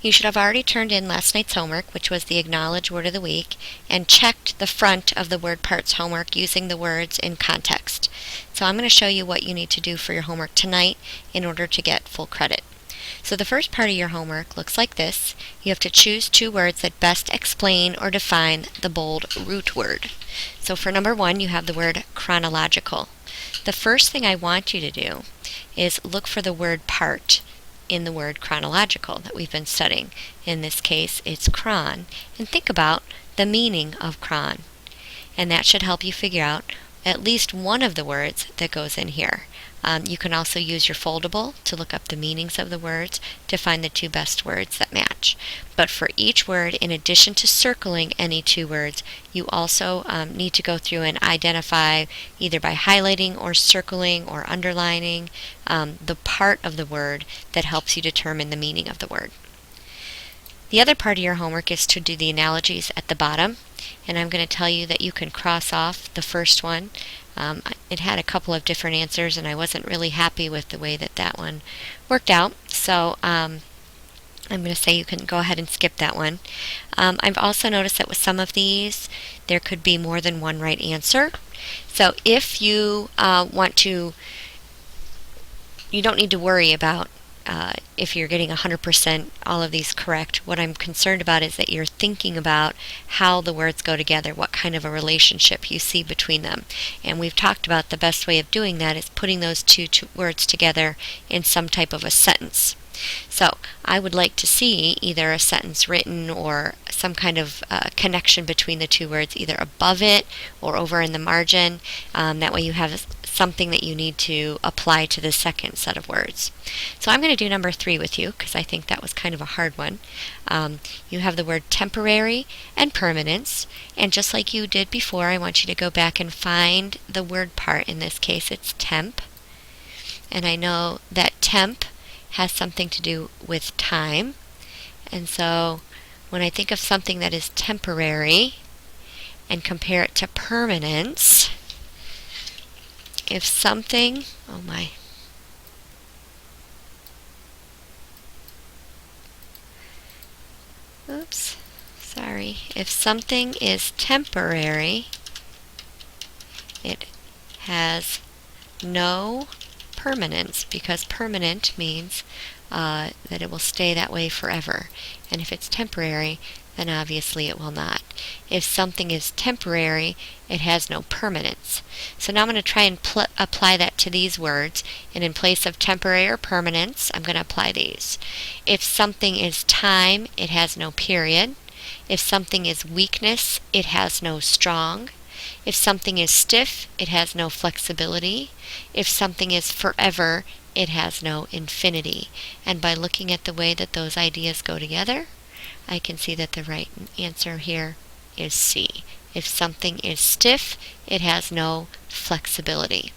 You should have already turned in last night's homework, which was the Acknowledge Word of the Week, and checked the front of the word parts homework using the words in context. So I'm going to show you what you need to do for your homework tonight in order to get full credit. So the first part of your homework looks like this. You have to choose 2 words that best explain or define the bold root word. So for number 1, you have the word chronological. The first thing I want you to do is look for the word part in the word chronological that we've been studying. In this case, it's chron. And think about the meaning of chron. And that should help you figure out at least one of the words that goes in here. You can also use your foldable to look up the meanings of the words to find the 2 best words that match. But for each word, in addition to circling any 2 words, you also need to go through and identify, either by highlighting or circling or underlining, the part of the word that helps you determine the meaning of the word. The other part of your homework is to do the analogies at the bottom, and I'm going to tell you that you can cross off the first one. It had a couple of different answers, and I wasn't really happy with the way that one worked out, so I'm going to say you can go ahead and skip that one. I've also noticed that with some of these, there could be more than one right answer. So if you want to, you don't need to worry about if you're getting 100% all of these correct. What I'm concerned about is that you're thinking about how the words go together, what kind of a relationship you see between them. And we've talked about the best way of doing that is putting those two words together in some type of a sentence. So I would like to see either a sentence written or some kind of connection between the 2 words, either above it or over in the margin. That way you have something that you need to apply to the second set of words. So I'm going to do number 3 with you because I think that was kind of a hard one. You have the word temporary and permanence, and just like you did before, I want you to go back and find the word part. In this case, it's temp. And I know that temp has something to do with time. And so when I think of something that is temporary and compare it to permanence, if something, oh my, oops, sorry, if something is temporary, it has no permanence, because permanent means that it will stay that way forever. And if it's temporary, then obviously it will not. If something is temporary, it has no permanence. So now I'm going to try and apply that to these words, and in place of temporary or permanence, I'm going to apply these. If something is time, it has no period. If something is weakness, it has no strong. If something is stiff, it has no flexibility. If something is forever, it has no infinity. And by looking at the way that those ideas go together, I can see that the right answer here is C. If something is stiff, it has no flexibility.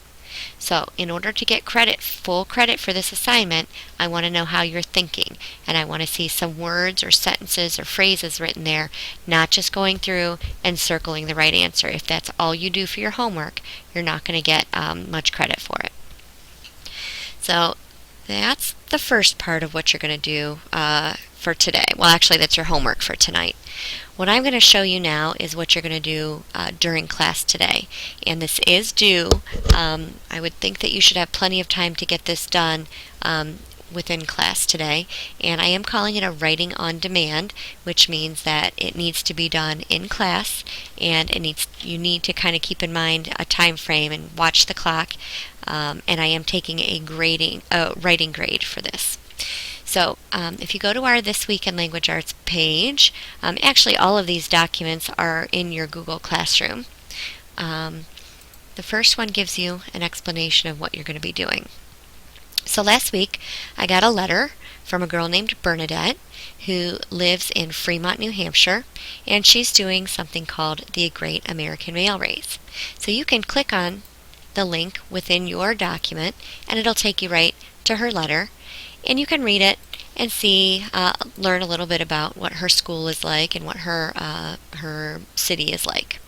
So in order to get credit, full credit for this assignment, I want to know how you're thinking. And I want to see some words or sentences or phrases written there, not just going through and circling the right answer. If that's all you do for your homework, you're not going to get much credit for it. So that's the first part of what you're going to do for today. Well, actually, that's your homework for tonight. What I'm going to show you now is what you're going to do during class today. And this is due. I would think that you should have plenty of time to get this done within class today. And I am calling it a writing on demand, which means that it needs to be done in class, and you need to kind of keep in mind a time frame and watch the clock. And I am taking a writing grade for this. So if you go to our This Week in Language Arts page, actually all of these documents are in your Google Classroom. The first one gives you an explanation of what you're going to be doing. So last week I got a letter from a girl named Bernadette who lives in Fremont, New Hampshire, and she's doing something called the Great American Mail Race. So you can click on the link within your document and it'll take you right to her letter. And you can read it and see, learn a little bit about what her school is like and what her city is like.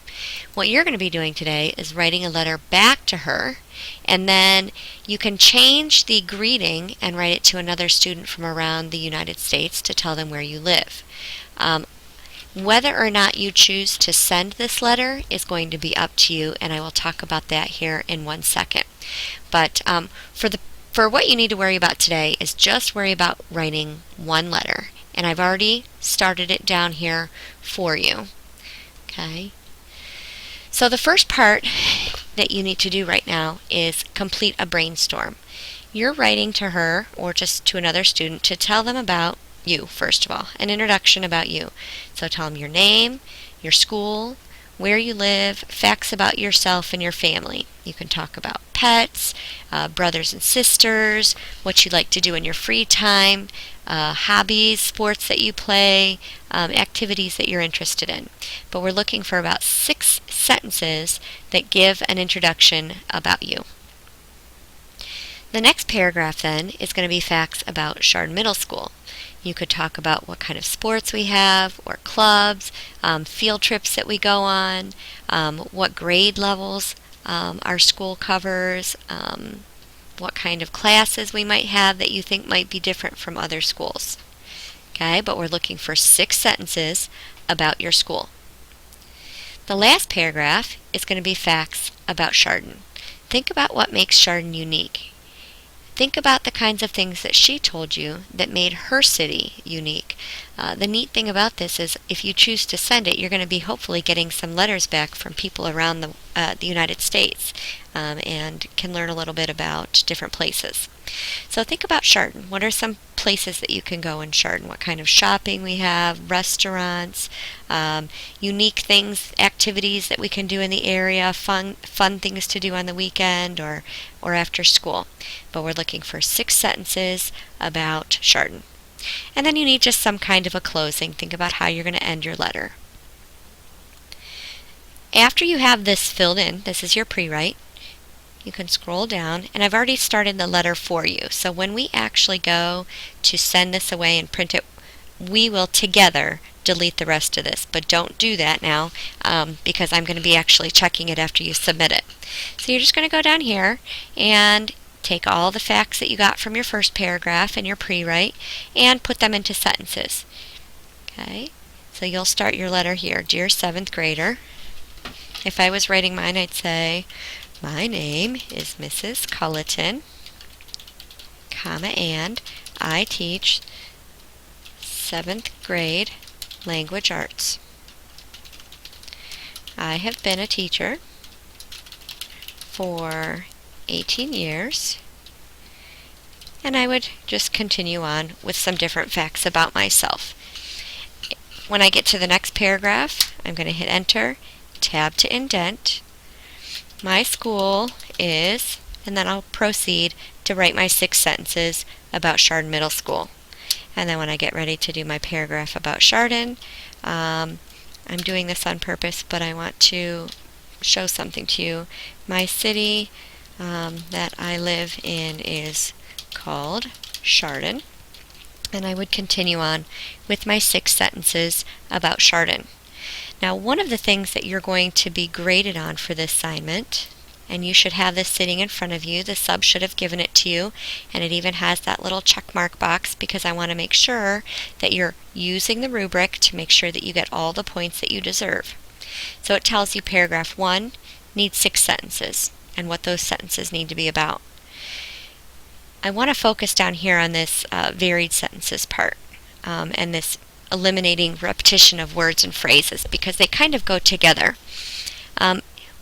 What you're going to be doing today is writing a letter back to her, and then you can change the greeting and write it to another student from around the United States to tell them where you live. Whether or not you choose to send this letter is going to be up to you, and I will talk about that here in 1 second. But for what you need to worry about today is just worry about writing one letter, and I've already started it down here for you. Okay. So the first part that you need to do right now is complete a brainstorm. You're writing to her or just to another student to tell them about you, first of all, an introduction about you. So tell them your name, your school, where you live, facts about yourself and your family. You can talk about pets, brothers and sisters, what you like to do in your free time, hobbies, sports that you play, activities that you're interested in. But we're looking for about 6 sentences that give an introduction about you. The next paragraph then is going to be facts about Chardon Middle School. You could talk about what kind of sports we have, or clubs, field trips that we go on, what grade levels our school covers, what kind of classes we might have that you think might be different from other schools. Okay, but we're looking for 6 sentences about your school. The last paragraph is going to be facts about Chardon. Think about what makes Chardon unique. Think about the kinds of things that she told you that made her city unique. The neat thing about this is if you choose to send it, you're going to be hopefully getting some letters back from people around the United States, and can learn a little bit about different places. So think about Chardon. What are some places that you can go in Chardon? What kind of shopping we have, restaurants, unique things, activities that we can do in the area, fun things to do on the weekend or after school. But we're looking for 6 sentences about Chardon. And then you need just some kind of a closing. Think about how you're going to end your letter. After you have this filled in, this is your pre-write, you can scroll down, and I've already started the letter for you. So when we actually go to send this away and print it, we will together delete the rest of this. But don't do that now, because I'm going to be actually checking it after you submit it. So you're just going to go down here and take all the facts that you got from your first paragraph and your pre-write and put them into sentences. Okay, so you'll start your letter here. Dear 7th grader. If I was writing mine, I'd say, my name is Mrs. Culleton, comma, and I teach 7th grade language arts. I have been a teacher for 18 years, and I would just continue on with some different facts about myself. When I get to the next paragraph, I'm going to hit enter, tab to indent. My school is, and then I'll proceed to write my 6 sentences about Chardon Middle School. And then when I get ready to do my paragraph about Chardon, I'm doing this on purpose, but I want to show something to you. My city that I live in is called Chardon, and I would continue on with my 6 sentences about Chardon. Now, one of the things that you're going to be graded on for this assignment, and you should have this sitting in front of you, the sub should have given it to you, and it even has that little check mark box because I want to make sure that you're using the rubric to make sure that you get all the points that you deserve. So it tells you paragraph 1 needs 6 sentences and what those sentences need to be about. I want to focus down here on this varied sentences part and this eliminating repetition of words and phrases because they kind of go together.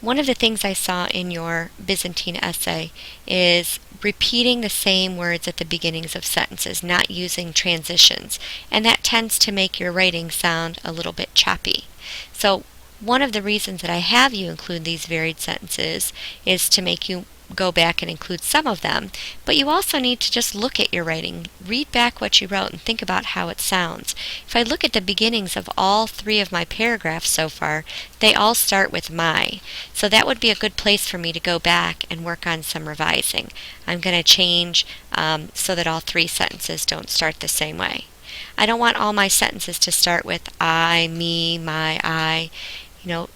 One of the things I saw in your Byzantine essay is repeating the same words at the beginnings of sentences, not using transitions, and that tends to make your writing sound a little bit choppy. So one of the reasons that I have you include these varied sentences is to make you go back and include some of them, but you also need to just look at your writing, read back what you wrote, and think about how it sounds. If I look at the beginnings of all 3 of my paragraphs so far, they all start with my. So that would be a good place for me to go back and work on some revising. I'm going to change so that all 3 sentences don't start the same way. I don't want all my sentences to start with I, me, my, I.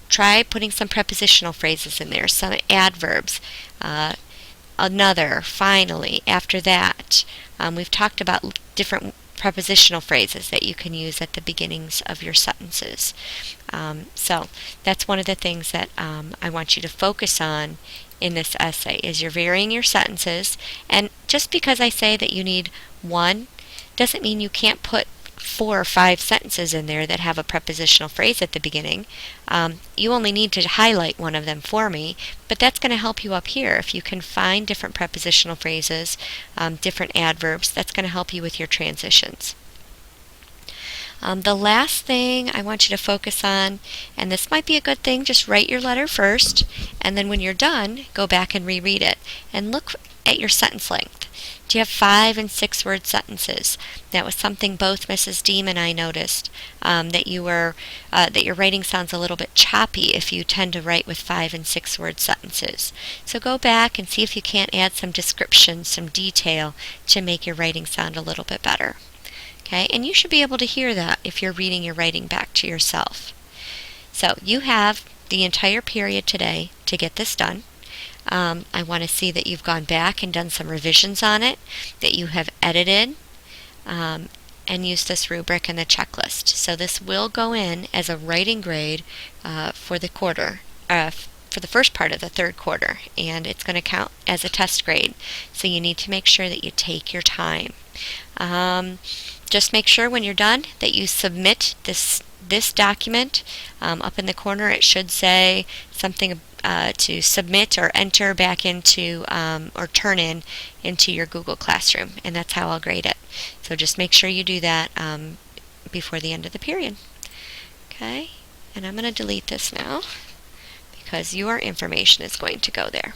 Try putting some prepositional phrases in there, some adverbs, another, finally, after that. We've talked about different prepositional phrases that you can use at the beginnings of your sentences. So that's one of the things that I want you to focus on in this essay is you're varying your sentences. And just because I say that you need one doesn't mean you can't put 4 or 5 sentences in there that have a prepositional phrase at the beginning. You only need to highlight one of them for me, but that's going to help you up here. If you can find different prepositional phrases, different adverbs, that's going to help you with your transitions. The last thing I want you to focus on, and this might be a good thing, just write your letter first, and then when you're done, go back and reread it, and look at your sentence length. Do you have 5 and 6 word sentences? That was something both Mrs. Deem and I noticed, that your writing sounds a little bit choppy if you tend to write with 5 and 6 word sentences. So go back and see if you can't add some description, some detail to make your writing sound a little bit better. Okay, and you should be able to hear that if you're reading your writing back to yourself. So you have the entire period today to get this done. I want to see that you've gone back and done some revisions on it, that you have edited and used this rubric and the checklist. So this will go in as a writing grade for the quarter, for the first part of the third quarter, and it's going to count as a test grade. So you need to make sure that you take your time. Just make sure when you're done that you submit this document. Up in the corner it should say something to submit or enter back into or turn in into your Google Classroom, and that's how I'll grade it. So just make sure you do that before the end of the period. Okay, and I'm going to delete this now because your information is going to go there.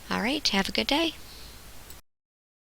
All right, have a good day.